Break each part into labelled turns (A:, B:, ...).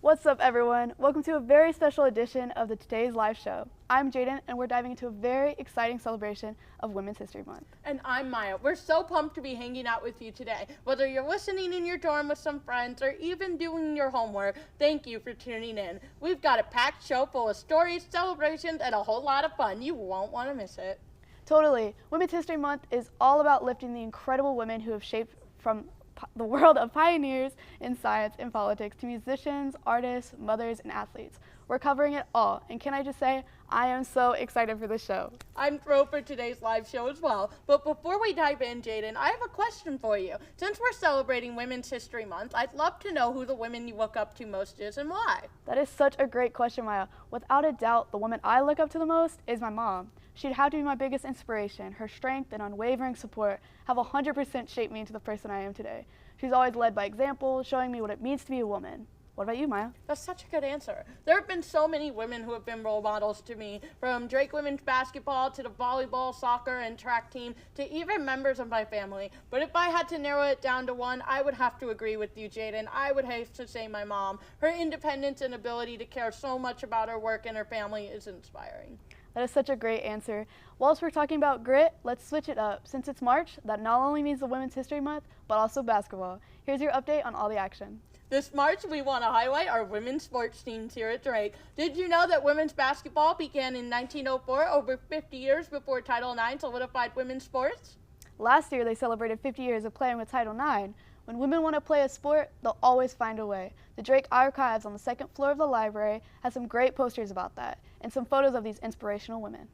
A: What's up, everyone? Welcome to a very special edition of the Today's Live Show. I'm Jaden, and we're diving into a very exciting celebration of Women's History Month.
B: And I'm Maya. We're so pumped to be hanging out with you today. Whether you're listening in your dorm with some friends or even doing your homework, thank you for tuning in. We've got a packed show full of stories, celebrations, and a whole lot of fun. You won't want to miss it.
A: Totally. Women's History Month is all about lifting the incredible women who have shaped from the world of pioneers in science and politics to musicians, artists, mothers, and athletes. We're covering it all, and can I just say, I am so excited for this show.
B: I'm thrilled for today's live show as well. But before we dive in, Jaden, I have a question for you. Since we're celebrating Women's History Month, I'd love to know who the women you look up to most is and why.
A: That is such a great question, Maya. Without a doubt, the woman I look up to the most is my mom. She'd have to be my biggest inspiration. Her strength and unwavering support have 100% shaped me into the person I am today. She's always led by example, showing me what it means to be a woman. What about you, Maya?
B: That's such a good answer. There have been so many women who have been role models to me, from Drake women's basketball to the volleyball, soccer, and track team, to even members of my family. But if I had to narrow it down to one, I would have to agree with you, Jaden. I would have to say my mom. Her independence and ability to care so much about her work and her family is inspiring.
A: That is such a great answer. Whilst we're talking about grit, let's switch it up. Since it's March, that not only means the Women's History Month, but also basketball. Here's your update on all the action.
B: This March, we want to highlight our women's sports teams here at Drake. Did you know that women's basketball began in 1904, over 50 years before Title IX solidified women's sports?
A: Last year, they celebrated 50 years of playing with Title IX. When women want to play a sport, they'll always find a way. The Drake Archives on the second floor of the library has some great posters about that, and some photos of these inspirational women.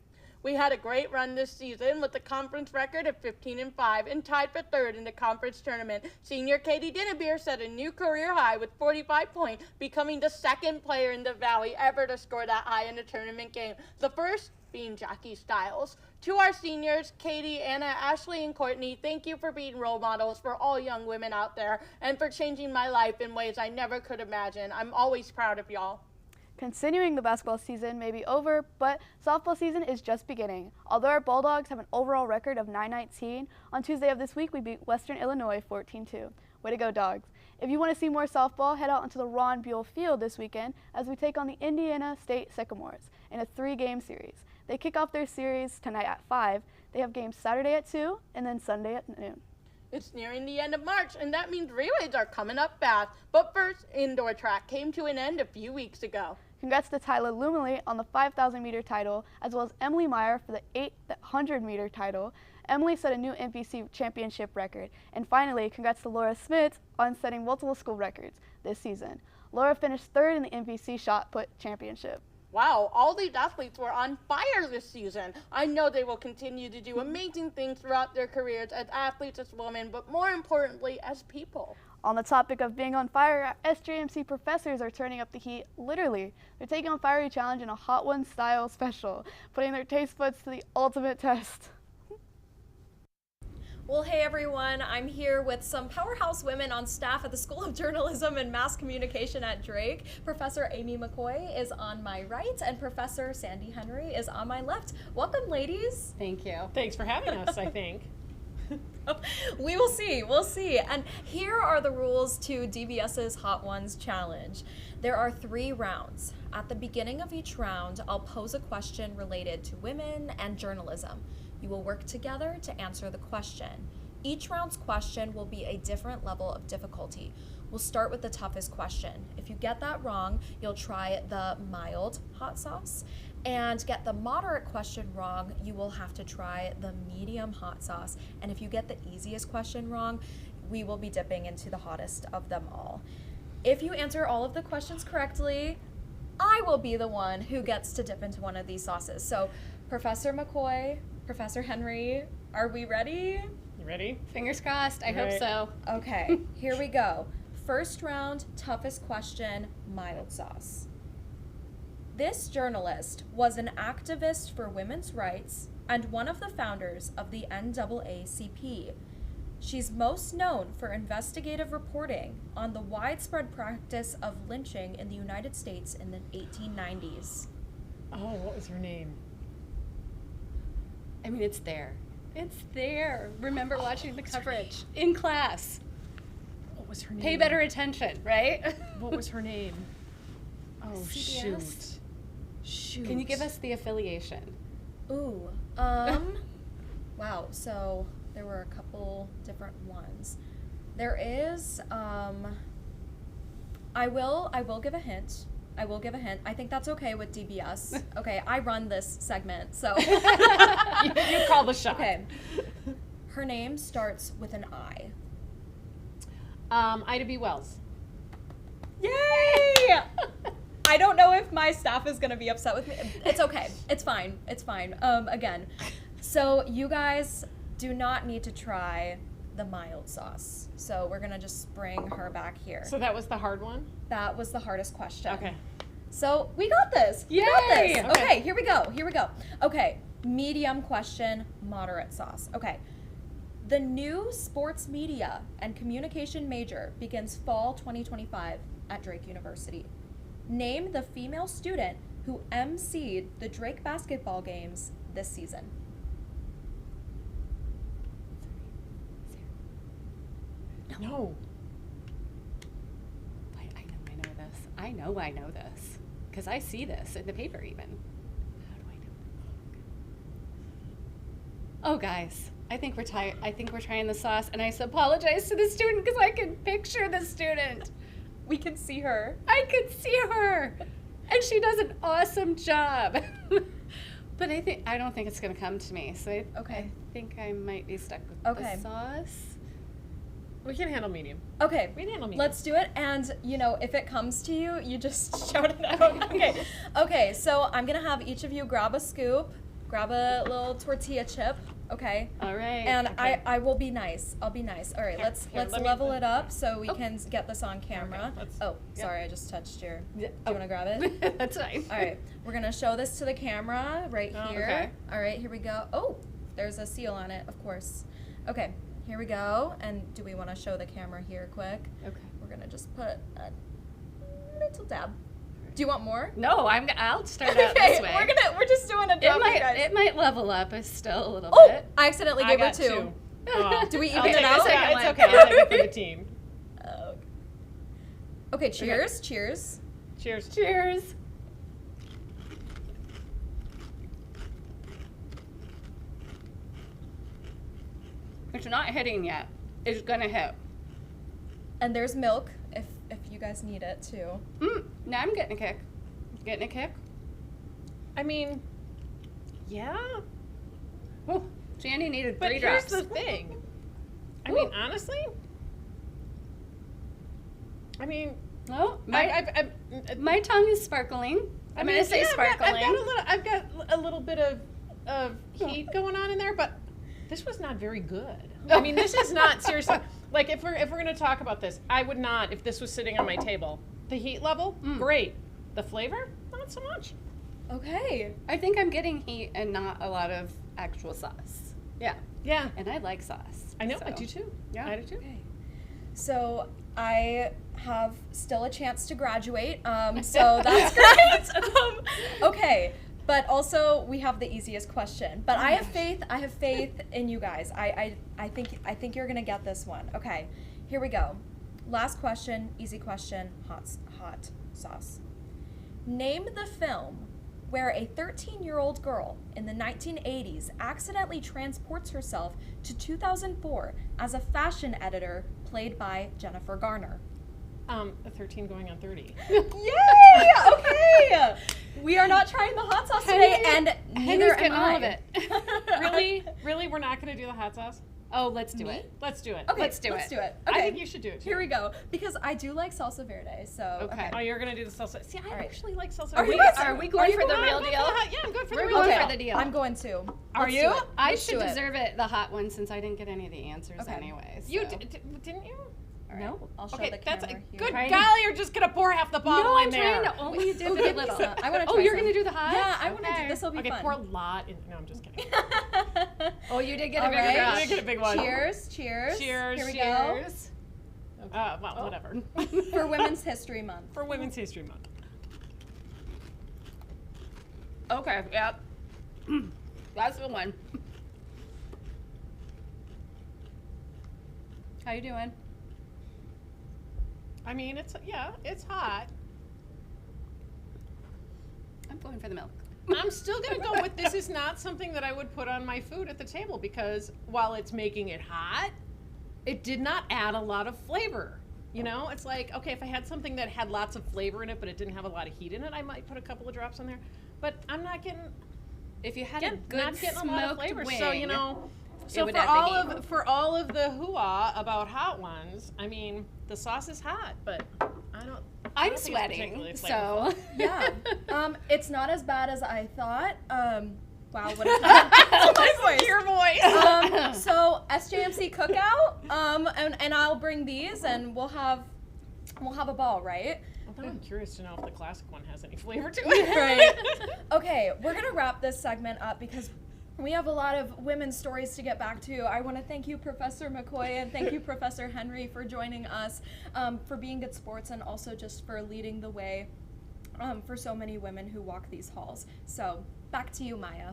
B: We had a great run this season with a conference record of 15-5 and tied for third in the conference tournament. Senior Katie Dinnebeer set a new career high with 45 points, becoming the second player in the Valley ever to score that high in a tournament game. The first being Jackie Stiles. To our seniors, Katie, Anna, Ashley, and Courtney, thank you for being role models for all young women out there and for changing my life in ways I never could imagine. I'm always proud of y'all.
A: Continuing the basketball season may be over, but softball season is just beginning. Although our Bulldogs have an overall record of 9-19, on Tuesday of this week we beat Western Illinois 14-2. Way to go, Dogs. If you want to see more softball, head out onto the Ron Buell Field this weekend as we take on the Indiana State Sycamores in a 3-game series. They kick off their series tonight at 5. They have games Saturday at 2 and then Sunday at noon.
B: It's nearing the end of March, and that means relays are coming up fast. But first, indoor track came to an end a few weeks ago.
A: Congrats to Tyler Lumley on the 5,000-meter title, as well as Emily Meyer for the 800-meter title. Emily set a new NPC championship record. And finally, congrats to Laura Smith on setting multiple school records this season. Laura finished third in the NPC shot put championship.
B: Wow, all these athletes were on fire this season. I know they will continue to do amazing things throughout their careers as athletes, as women, but more importantly, as people.
A: On the topic of being on fire, SJMC professors are turning up the heat, literally. They're taking on Fiery Challenge in a Hot One style special, putting their taste buds to the ultimate test.
C: Well, hey everyone, I'm here with some powerhouse women on staff at the School of Journalism and Mass Communication at Drake. Professor Amy McCoy is on my right and Professor Sandy Henry is on my left. Welcome, ladies.
D: Thank you. Thanks for having us, I think.
C: We will see, we'll see. And here are the rules to DBS's Hot Ones Challenge. There are 3 rounds. At the beginning of each round, I'll pose a question related to women and journalism. You will work together to answer the question. Each round's question will be a different level of difficulty. We'll start with the toughest question. If you get that wrong, you'll try the mild hot sauce. And get the moderate question wrong, you will have to try the medium hot sauce. And if you get the easiest question wrong, we will be dipping into the hottest of them all. If you answer all of the questions correctly, I will be the one who gets to dip into one of these sauces. So, Professor McCoy, Professor Henry, are we ready?
D: You ready?
E: Fingers crossed, I hope so.
C: Okay, here we go. First round, toughest question, mild sauce. This journalist was an activist for women's rights and one of the founders of the NAACP. She's most known for investigative reporting on the widespread practice of lynching in the United States in the 1890s.
D: Oh, what was her name?
E: I mean, it's there. It's there. Remember watching the coverage in class.
D: What was her name?
E: Pay better attention, right?
D: What was her name? Oh,
C: CBS? Shoot.
F: Can you give us the affiliation?
C: Ooh. Wow. So there were a couple different ones. There is. I will give a hint. I will give a hint. I think that's okay with DBS. Okay, I run this segment, so.
D: you call the shot.
C: Okay. Her name starts with an I.
D: Ida B. Wells.
C: Yay! I don't know if my staff is gonna be upset with me. It's okay. It's fine. It's fine. Again, so you guys do not need to try the mild sauce. So we're gonna just bring her back here.
D: So that was the hard one?
C: That was the hardest question.
D: Okay.
C: So we got this. We got this.
D: Yay!
C: Okay, here we go. Here we go. Okay, medium question, moderate sauce. Okay. The new sports media and communication major begins fall 2025 at Drake University. Name the female student who emceed the Drake basketball games this season.
D: No.
F: I know this. Because I see this in the paper even. How do I know this? Oh, guys. I think we're trying the sauce, and I apologize to the student because I can picture the student.
C: We can see her.
F: I can see her, and she does an awesome job. But I don't think it's gonna come to me. So I think I might be stuck with the sauce.
D: We can handle medium.
C: Okay,
D: We can handle medium.
C: let's do it. And if it comes to you, you just shout it out. Okay. Okay. So I'm gonna have each of you grab a scoop, grab a little tortilla chip. Okay.
F: All right.
C: And I will be nice. I'll be nice. All right.
D: Here,
C: let's
D: let me-
C: level it up so we can get this on camera.
D: Okay, let's-
C: Oh,
D: yep.
C: sorry. I just touched your.
F: Yeah,
C: Do you want to grab it?
F: That's fine.
C: All right. We're gonna show this to the camera right
D: Oh,
C: here.
F: okay.
C: All right. Here we go. Oh, there's a seal on it, of course. Okay. Here we go. And do we want to show the camera here quick?
F: Okay.
C: We're gonna just put a little dab. Do you want more?
F: No, I'll start out this way.
C: We're just doing a drop, you guys.
F: It might level up still a little
C: Oh,
F: bit.
C: I accidentally
D: I
C: gave her
D: got
C: 2.
D: Oh.
C: Do we
F: I'll
C: even
F: take
C: it
F: the
C: out?
F: second
D: Yeah,
F: one.
D: it's okay. I'll take it for the team.
C: Oh. Okay, cheers. Cheers.
D: Cheers.
F: Cheers. It's not hitting yet. It's gonna hit.
C: And there's milk if you guys need it too.
F: Now I'm getting a kick. Getting a kick?
D: I mean, yeah.
F: Oh, Jandy needed
D: But
F: 3
D: here's
F: drops.
D: the thing. I mean, honestly.
F: Oh,
D: I've
F: my tongue is sparkling. I'm gonna say sparkling.
D: I've got a little bit of heat going on in there, but this was not very good. I mean, this is not seriously. Like if we're gonna talk about this, I would not if this was sitting on my table. The heat level, great. The flavor, not so much.
C: Okay.
F: I think I'm getting heat and not a lot of actual sauce. Yeah.
D: Yeah,
F: And I like sauce.
D: I know.
F: so.
D: I do too.
F: Yeah.
D: I do too.
C: Okay. So I have still a chance to graduate. So that's great. Okay. But also we have the easiest question. But I have faith. I have faith in you guys. I think you're gonna get this one. Okay. Here we go. Last question. Easy question. Hot sauce. Name the film where a 13-year-old girl in the 1980s accidentally transports herself to 2004 as a fashion editor played by Jennifer Garner.
D: 13 going on 30.
C: Yay! Okay! We are not trying the hot sauce today, and neither am
F: getting all
C: I.
F: of it.
D: Really, we're not gonna do the hot sauce.
F: Oh, let's do it.
D: Let's do it.
C: Okay,
F: Let's do
C: let's
F: it.
C: do it.
D: I
C: Okay.
D: think you should do it too.
C: Here we go. Because I do like salsa verde, so.
F: Okay.
D: Oh, you're gonna do the salsa. See, I
C: All right.
D: actually like salsa.
C: Are you
D: verde.
C: guys-
F: Are we going
C: you
F: for the
C: going?
F: real
D: I'm going
F: deal?
D: for the hot- yeah, I'm going for
F: We're
D: the real
F: going
D: deal.
F: for the deal.
C: I'm going to.
D: Are
C: Let's
D: you?
C: do it.
F: I
C: Let's
F: should
C: do it.
F: deserve it, the hot one, since I didn't get any of the answers
C: Okay.
F: anyways.
D: You
F: so.
D: didn't you?
C: All right.
F: No.
C: I'll show
D: Okay,
C: the
D: that's
C: camera here.
D: good.
F: Trying
D: Golly,
F: to-
D: you're just gonna pour half the
F: No,
D: bottle
F: I'm
D: in there.
F: trying to only dip
C: Ooh,
F: a
C: give me
F: little.
C: some. I wanna
F: Oh,
C: try
F: you're
C: some.
F: gonna do the hot?
C: Yeah, I want to
F: Okay.
C: do this. Will be
D: Okay,
C: fun.
D: pour a lot in. No, I'm just kidding.
F: Oh, you did get
C: All
F: a bigger
C: right.
F: drop.
D: You did get a big one.
C: Cheers, cheers.
D: Cheers,
C: Here we
F: Cheers.
D: Well, whatever.
C: go. For Women's History Month.
D: For Women's History Month.
F: Okay, yep. That's the one. How you doing?
D: I mean, it's hot.
F: I'm going for the milk.
D: I'm still going to go with this is not something that I would put on my food at the table because while it's making it hot, it did not add a lot of flavor. You know, it's like, okay, if I had something that had lots of flavor in it, but it didn't have a lot of heat in it, I might put a couple of drops on there. But I'm not getting, if you had
F: Get
D: not
F: good
D: getting a lot of
F: smoked
D: flavor.
F: wing.
D: So, you know, so
F: would
D: for
F: add the
D: all
F: heat.
D: of all of the hoo-ah about hot ones, I mean, the sauce is hot, but I don't
F: I'm
D: think it's
F: sweating,
D: particularly
F: so.
C: Yeah. It's not as bad as I thought. Wow, what a my voice.
D: Your voice.
C: So SJMC cookout, and I'll bring these, and we'll have a ball, right?
D: Although I'm curious to know if the classic one has any flavor to it.
C: Right. Okay, we're gonna wrap this segment up because we have a lot of women's stories to get back to. I want to thank you, Professor McCoy, and thank you, Professor Henry, for joining us, for being good sports, and also just for leading the way for so many women who walk these halls. So back to you, Maya.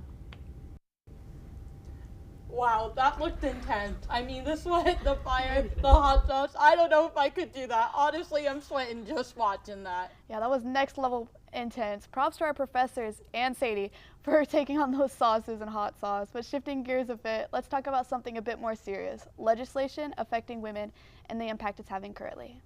B: Wow, that looked intense. I mean, the sweat, the fire, the hot sauce. I don't know if I could do that. Honestly, I'm sweating just watching that.
A: Yeah, that was next level intense. Props to our professors and Sadie for taking on those sauces and hot sauce. But shifting gears a bit, let's talk about something a bit more serious. Legislation affecting women and the impact it's having currently.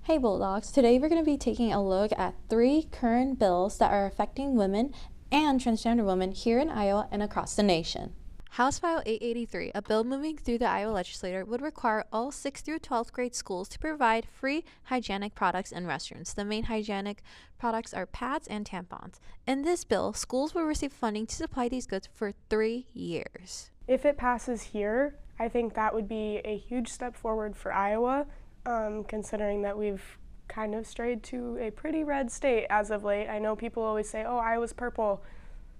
G: Hey Bulldogs, today we're going to be taking a look at 3 current bills that are affecting women and transgender women here in Iowa and across the nation. House File 883, a bill moving through the Iowa legislature, would require all 6th through 12th grade schools to provide free hygienic products in restrooms. The main hygienic products are pads and tampons. In this bill, schools will receive funding to supply these goods for 3 years.
H: If it passes here, I think that would be a huge step forward for Iowa, considering that we've kind of strayed to a pretty red state as of late. I know people always say, oh, Iowa's purple.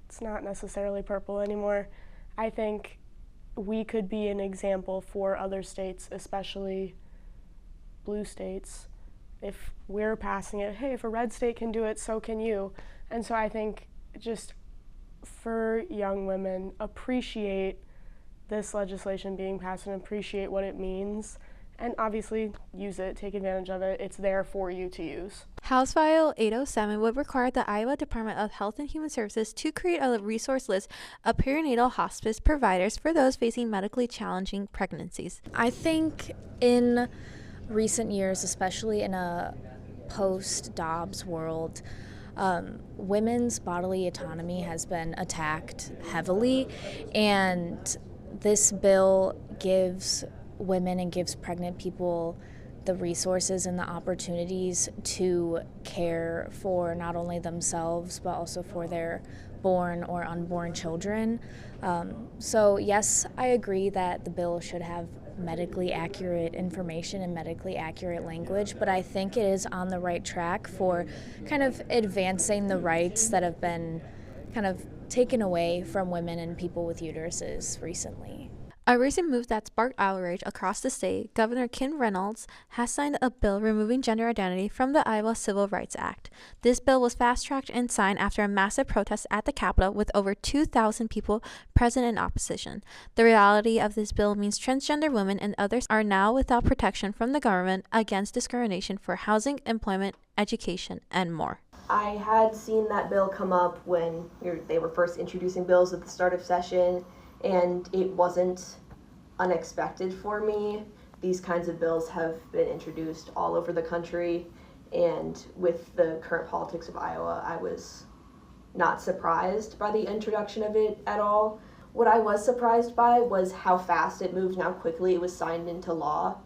H: It's not necessarily purple anymore. I think we could be an example for other states, especially blue states. If we're passing it, hey, if a red state can do it, so can you. And so I think just for young women, appreciate this legislation being passed and appreciate what it means. And obviously use it, take advantage of it. It's there for you to use.
G: House File 807 would require the Iowa Department of Health and Human Services to create a resource list of perinatal hospice providers for those facing medically challenging pregnancies.
I: I think in recent years, especially in a post-Dobbs world, women's bodily autonomy has been attacked heavily, and this bill gives women and gives pregnant people the resources and the opportunities to care for not only themselves but also for their born or unborn children. So yes, I agree that the bill should have medically accurate information and medically accurate language, but I think it is on the right track for kind of advancing the rights that have been kind of taken away from women and people with uteruses recently.
G: A recent move that sparked outrage across the state, Governor Kim Reynolds has signed a bill removing gender identity from the Iowa Civil Rights Act. This bill was fast-tracked and signed after a massive protest at the Capitol with over 2,000 people present in opposition. The reality of this bill means transgender women and others are now without protection from the government against discrimination for housing, employment, education, and more.
J: I had seen that bill come up when they were first introducing bills at the start of session, and it wasn't unexpected for me. These kinds of bills have been introduced all over the country, and with the current politics of Iowa, I was not surprised by the introduction of it at all. What I was surprised by was how fast it moved and how quickly it was signed into law,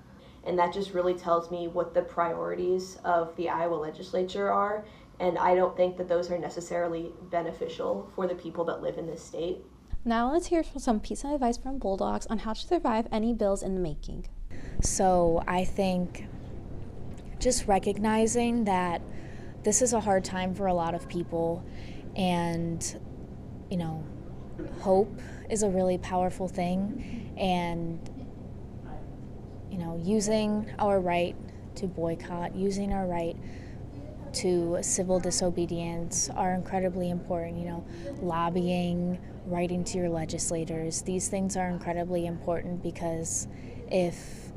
J: and that just really tells me what the priorities of the Iowa legislature are, and I don't think that those are necessarily beneficial for the people that live in this state.
G: Now let's hear some piece of advice from Bulldogs on how to survive any bills in the making.
I: So I think just recognizing that this is a hard time for a lot of people, and hope is a really powerful thing, and using our right to boycott, using our right to civil disobedience are incredibly important. Lobbying, writing to your legislators, these things are incredibly important, because if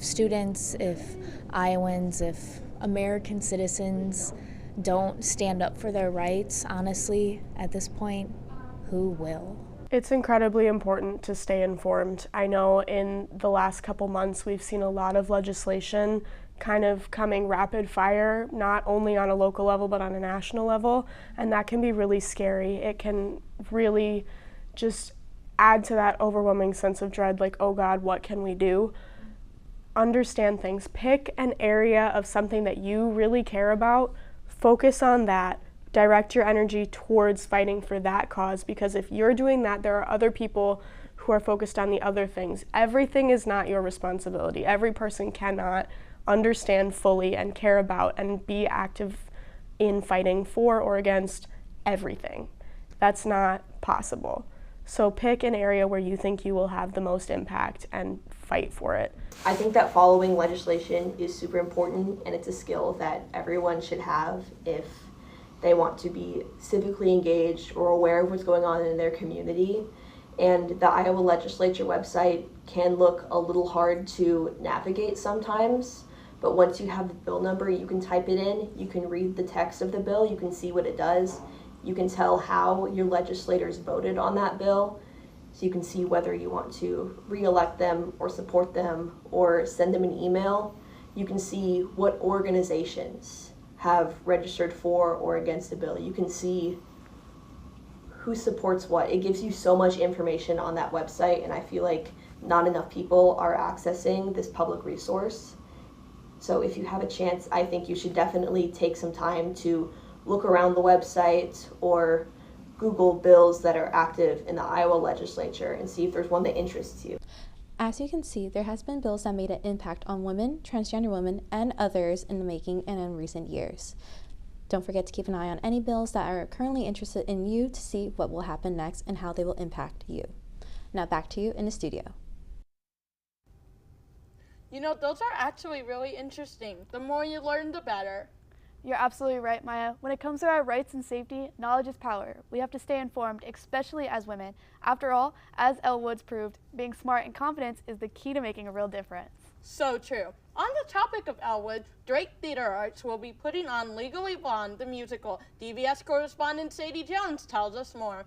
I: students, if Iowans, if American citizens don't stand up for their rights, honestly, at this point, who will?
H: It's incredibly important to stay informed. I know in the last couple months we've seen a lot of legislation kind of coming rapid fire, not only on a local level but on a national level, and that can be really scary. It can really just add to that overwhelming sense of dread, like, oh God, what can we do? Understand things. Pick an area of something that you really care about, focus on that, direct your energy towards fighting for that cause, because if you're doing that, there are other people who are focused on the other things. Everything is not your responsibility. Every person cannot understand fully and care about and be active in fighting for or against everything. That's not possible. So pick an area where you think you will have the most impact and fight for it.
J: I think that following legislation is super important, and it's a skill that everyone should have if they want to be civically engaged or aware of what's going on in their community. And the Iowa legislature website can look a little hard to navigate sometimes, but once you have the bill number, you can type it in, you can read the text of the bill, you can see what it does, you can tell how your legislators voted on that bill, so you can see whether you want to re-elect them or support them or send them an email. You can see what organizations have registered for or against the bill. You can see who supports what. It gives you so much information on that website, and I feel like not enough people are accessing this public resource. So if you have a chance, I think you should definitely take some time to look around the website or Google bills that are active in the Iowa legislature and see if there's one that interests you.
G: As you can see, there has been bills that made an impact on women, transgender women, and others in the making and in recent years. Don't forget to keep an eye on any bills that are currently interested in you to see what will happen next and how they will impact you. Now back to you in the studio.
B: You know, those are actually really interesting. The more you learn, the better.
A: You're absolutely right, Maya. When it comes to our rights and safety, knowledge is power. We have to stay informed, especially as women. After all, as Elle Woods proved, being smart and confident is the key to making a real difference.
B: So true. On the topic of Elwood, Drake Theater Arts will be putting on Legally Blonde, the musical. DVS correspondent Sadie Jones tells us more.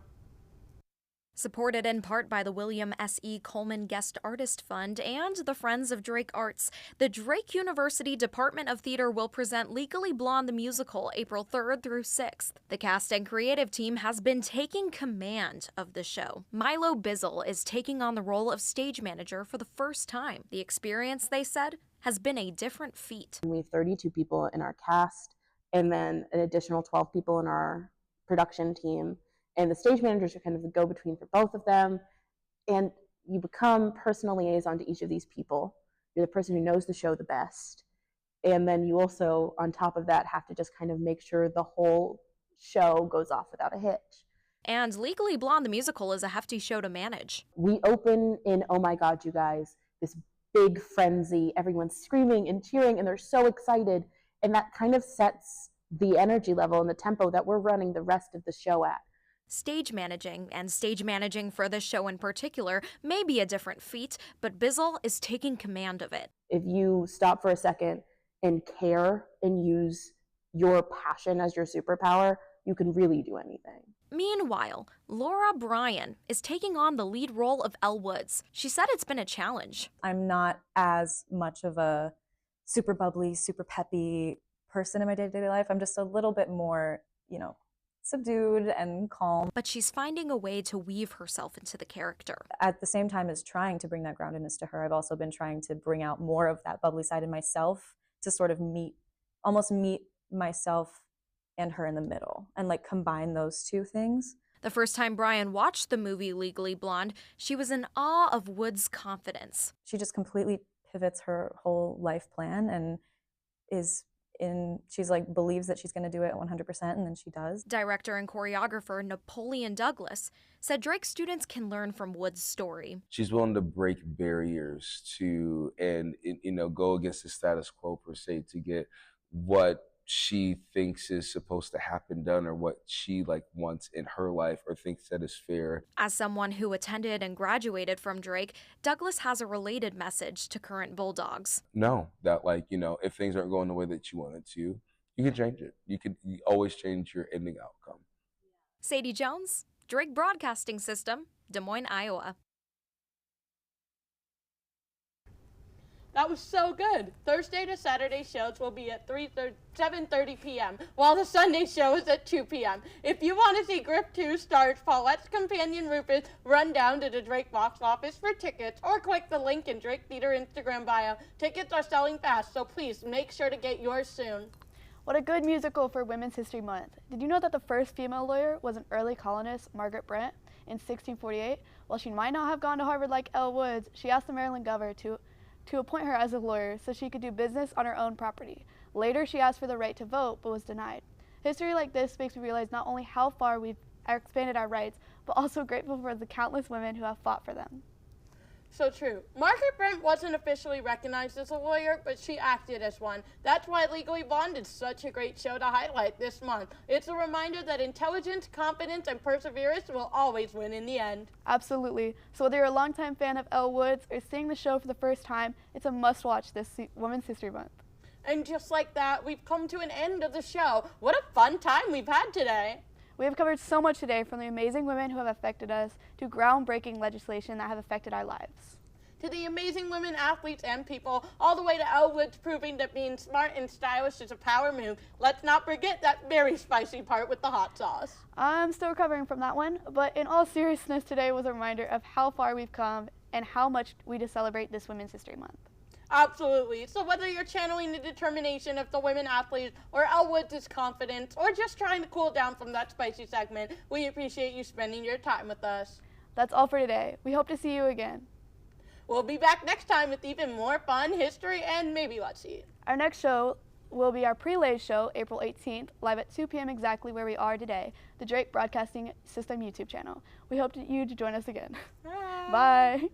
K: Supported in part by the William S.E. Coleman Guest Artist Fund and the Friends of Drake Arts, the Drake University Department of Theater will present Legally Blonde the musical April 3rd through 6th. The cast and creative team has been taking command of the show. Milo Bizzle is taking on the role of stage manager for the first time. The experience, they said, has been a different feat.
L: We have 32 people in our cast and then an additional 12 people in our production team. And the stage managers are kind of the go-between for both of them. And you become personal liaison to each of these people. You're the person who knows the show the best. And then you also, on top of that, have to just kind of make sure the whole show goes off without a hitch.
K: And Legally Blonde the musical is a hefty show to manage.
L: We open in, oh my God, you guys, this big frenzy. Everyone's screaming and cheering and they're so excited. And that kind of sets the energy level and the tempo that we're running the rest of the show at.
K: Stage managing for this show in particular may be a different feat, but Bizzle is taking command of it.
L: If you stop for a second and care and use your passion as your superpower, you can really do anything.
K: Meanwhile, Laura Bryan is taking on the lead role of Elle Woods. She said it's been a challenge.
M: I'm not as much of a super bubbly, super peppy person in my day-to-day life. I'm just a little bit more, subdued and calm.
K: But she's finding a way to weave herself into the character.
M: At the same time as trying to bring that groundedness to her, I've also been trying to bring out more of that bubbly side in myself to sort of meet myself and her in the middle and combine those two things.
K: The first time Bryan watched the movie Legally Blonde, she was in awe of Woods' confidence.
M: She just completely pivots her whole life plan and she's believes that she's going to do it 100%, and then she does.
K: Director and choreographer Napoleon Douglas said Drake students can learn from Woods' story.
N: She's willing to break barriers and go against the status quo per se to get what she thinks is supposed to happen done or what she wants in her life or thinks that is fair.
K: As someone who attended and graduated from Drake, Douglas has a related message to current Bulldogs.
N: No, that if things aren't going the way that you want it to, you can change it. You always change your ending outcome.
K: Sadie Jones, Drake Broadcasting System, Des Moines, Iowa.
B: That was so good. Thursday to Saturday shows will be at 7:30 p.m., while the Sunday show is at 2 p.m. If you want to see Grip 2 stars Paulette's companion Rufus, run down to the Drake box office for tickets or click the link in Drake Theater Instagram bio. Tickets are selling fast, so please make sure to get yours soon.
A: What a good musical for Women's History Month. Did you know that the first female lawyer was an early colonist, Margaret Brent, in 1648? While she might not have gone to Harvard like Elle Woods, she asked the Maryland governor to appoint her as a lawyer so she could do business on her own property. Later, she asked for the right to vote, but was denied. History like this makes me realize not only how far we've expanded our rights, but also grateful for the countless women who have fought for them.
B: So true. Margaret Brent wasn't officially recognized as a lawyer, but she acted as one. That's why Legally Blonde is such a great show to highlight this month. It's a reminder that intelligence, confidence, and perseverance will always win in the end.
A: Absolutely. So whether you're a longtime fan of Elle Woods or seeing the show for the first time, it's a must-watch this Women's History Month.
B: And just like that, we've come to an end of the show. What a fun time we've had today.
A: We have covered so much today, from the amazing women who have affected us to groundbreaking legislation that have affected our lives.
B: To the amazing women athletes and people, all the way to Elle Woods proving that being smart and stylish is a power move. Let's not forget that very spicy part with the hot sauce.
A: I'm still recovering from that one, but in all seriousness, today was a reminder of how far we've come and how much we to celebrate this Women's History Month.
B: Absolutely. So whether you're channeling the determination of the women athletes or Elle Woods' confidence or just trying to cool down from that spicy segment, we appreciate you spending your time with us.
A: That's all for today. We hope to see you again.
B: We'll be back next time with even more fun, history, and maybe let's see.
A: Our next show will be our Prelays show, April 18th, live at 2 p.m. exactly where we are today, the Drake Broadcasting System YouTube channel. We hope you to join us again. Bye.